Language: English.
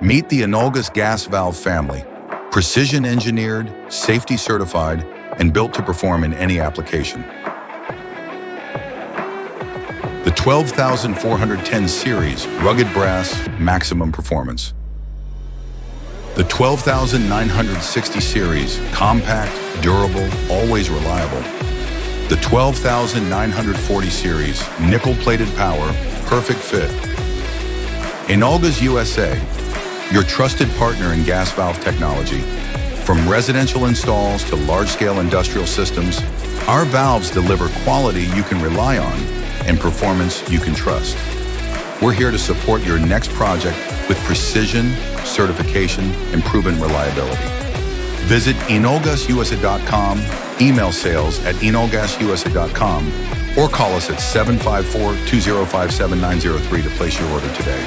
Meet the Enolgas gas valve family, precision engineered, safety certified, and built to perform in any application. The 12410 series, rugged brass, maximum performance. The 12960 series, compact, durable, always reliable. The 12940 series, nickel-plated power, perfect fit. Enolgas USA, your trusted partner in gas valve technology. From residential installs to large-scale industrial systems, our valves deliver quality you can rely on and performance you can trust. We're here to support your next project with precision, certification, and proven reliability. Visit EnolgasUSA.com, email sales@EnolgasUSA.com, or call us at 754-205-7903 to place your order today.